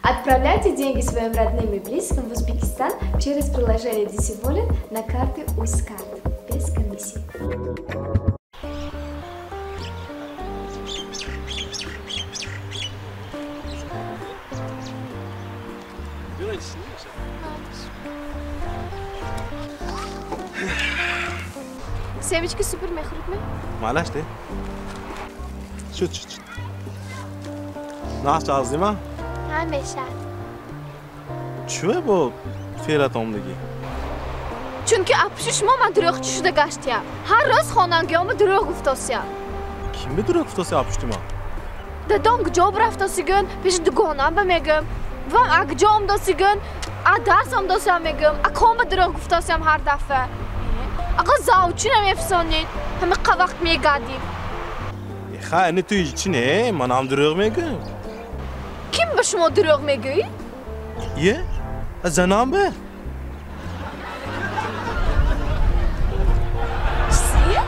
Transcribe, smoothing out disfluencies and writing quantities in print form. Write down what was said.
Отправляйте деньги своим родным и близким в Узбекистан через приложение Disivolet на карты Узкарт без комиссии. Sevички супер мехрутме? معلش ده شد ناس عظیمه همیشه چوه با فیرت آمدگی؟ Çünkü apşuş mama duruq çüşüdə qaçtıya. Hər roz xonangiyamı duruq guftosya. Kim bir duruq guftosya apşuştima? Dadam gıcab raftası gün peş dugonam bemegim. Vam agcam dosi gün adarsam dosi megim. Akam duruq guftosyam hər dəfə. Ağa zavçunam efsanit. Həmi qavaq megadim. خانه توی چی نه؟ من هم دروغ میگم. Kim به شما دروغ میگی؟ یه؟ زنم به؟ چی؟